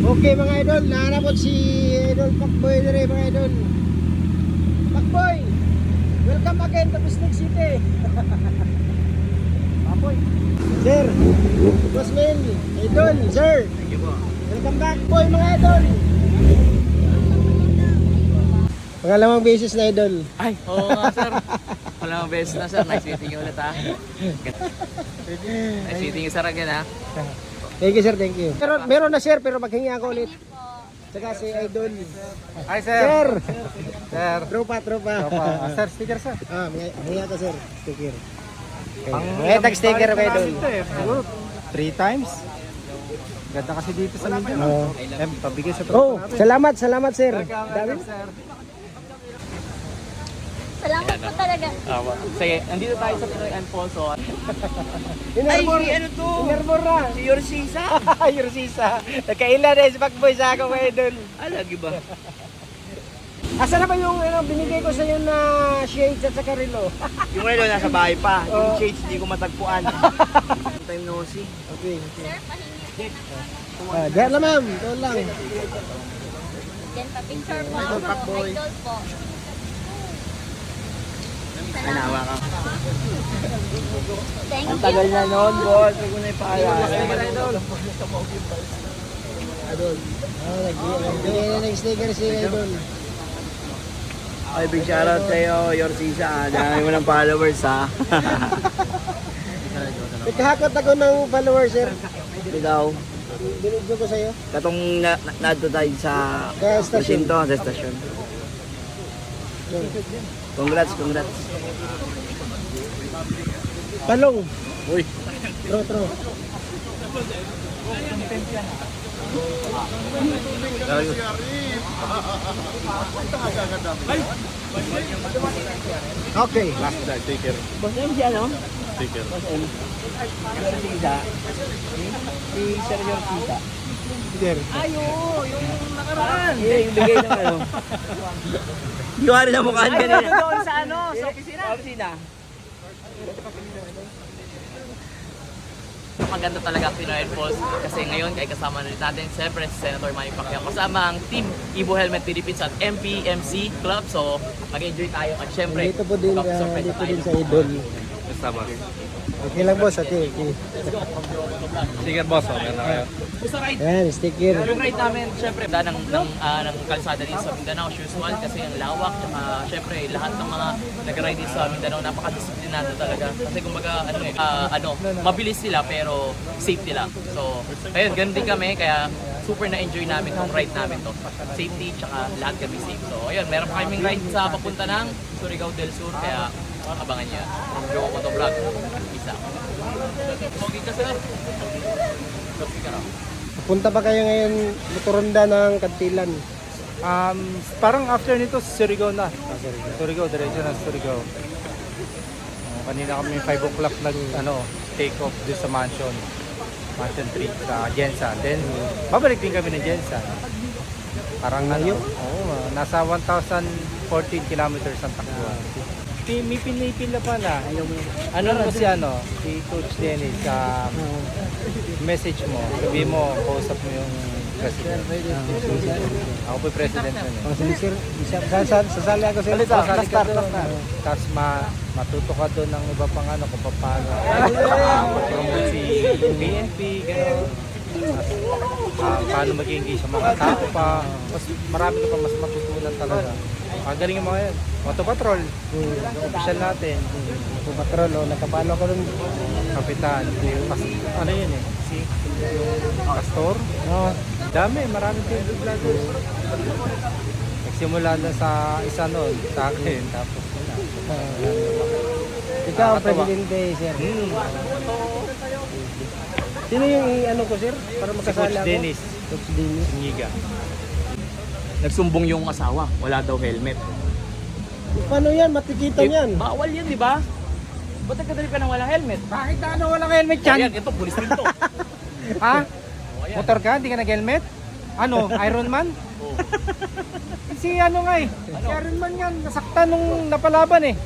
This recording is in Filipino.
Okay mga idol, nahanapot si Idol Pacboy dire mga idol. Pacboy, welcome again to Bislig City. Pacboy. Sir, Boss Mel, Idol, sir. Thank you po. Welcome back boy mga idol. Pangalawang beses na idol. Ay, oo nga sir. Walang beses na sir. Nice meeting you ulit ha. Nice meeting you sir again ha. Thank you sir, thank you. Meron na sir pero maghingi ako ulit. Saka si Idol. Hi sir. Sir. Sir. Tropa. Sir, sticker sir. Hingi ako sir. Sticker. Ang May tag sticker ako Idol. Siguro 3 times. Ganda kasi dito sa Mindanao. Oo. Pabigay sa Oh, salamat sir. Dami. sir. Salamat po talaga. Sige, nandito tayo sa Pinoy Unfolso. Inerbor. ano to? Inerbor na. Si Yorsisa. Yorsisa. Nagkaila na si Pacboy sa ako Idol. Lagi ba? Asa na ba yung binigay ko sa iyo na shades at saka relo? Yung relo nasa bahay pa. Oo. Yung shades di ko matagpuan. Time no see. Okay. Sir, pahingi po na. Diyan lang ma'am. Doon lang. Yan pa, picture po Idol ako. Pacboy. Idol po. Ay, nawa ka. Thank Ang you tagal na po. noon, boss. Huwag ko na ipaalala. Idol. Nagbigay ng sticker si Idol. Ay, big shoutout sa'yo, Yorsisa. Dami mo ng followers ha. Nagkahakot ako ng followers sir. Ikaw, Binigyan ko sa iyo. katong nadto tayo sa Sa stasyon. presinto, sa stasyon. Congrats. Palong. Uy. Tro. Okay. Last day, sticker. Boss M siya, no? Sticker. Boss M. Yorsisa. Si Sir Yorsisa. Sir. Ayo, yung nakaraan. Yung bigay ng ano. Hindi ko rin ang mukhaan kanina. Doon sa ano, sa opisina. Opisina. Maganda talaga ang Pinoy Pulse kasi ngayon ay kasama na rin natin siyempre si Senator Manny Pacquiao kasama ang Team Ibo Helmet Philippines at MPMC Club, so mag-enjoy tayo at siyempre Dito po din, magpapasurprise dito tayo. din sa Idol. Kasama. Okay lang boss, okay. Sticker boss, meron na kayo. Gusto ride? Ayan, sticker. Yung ride namin, syempre, ng kalsada din sa Mindanao, as usual, kasi ang lawak, tsaka syempre, lahat ng mga nag-ride din sa Mindanao, napaka-disiplinado talaga. Kasi kumbaga, mabilis sila, pero safety lang. So, ayun, ganun din kami, kaya super na-enjoy namin tong ride namin to. Safety, tsaka lahat kami safe. So, ayun, meron pa kaming ride sa papunta ng Surigao del Sur, kaya abangan niyo yan. From Joe Moto Vlog, isa. Pogi ka, sir. Pogi ka raw. Punta ba kayo ngayon motoronda ng Kantilan? Parang after nito, Surigao na. Surigao, diretso na Surigao. Kanina kami 5 o'clock take off doon sa Mansion 3 sa Jensan. Then, babalik din kami ng Jensan. Parang nasa 1,014 kilometers ang takbuhan. May pinipila pa na. Si Coach Dennis, message mo, sabi mo, kausap mo yung president. Ako po yung president nun eh. Sir, sasali ako sir. Sasali ka doon. Tapos matuto ka doon ng iba pang kung paano. Promote si PNP, gano'n. Paano mag-engage sa mga tao pa. Mas marami ka pa mas matutunan talaga. Ang galing yung mga yan. Moto Patrol, official natin. Moto Patrol, nakapalo ko rin. Kapitan. Ano yun eh? Si Pastor. Dami, marami kayo vloggers. Nagsimula na sa isa noon, sa akin. Tapos yun na. Ikaw ang presidente sir. Sino yung ko sir? Para Si makasali Coach ako? Dennis. Coach Dennis. Ngiga. Nagsumbong yung asawa, wala daw helmet. Paano yan? Matikitan yan. Bawal yan, di ba? Ba't nagkadali ka nang walang helmet? Bakit walang helmet dyan? Ayan, ito, pulis rin to. Ha? Motor ka? Hindi ka nag-helmet? Iron Man? Si nga eh. Si Iron Man yan, nasaktan nung napalaban eh.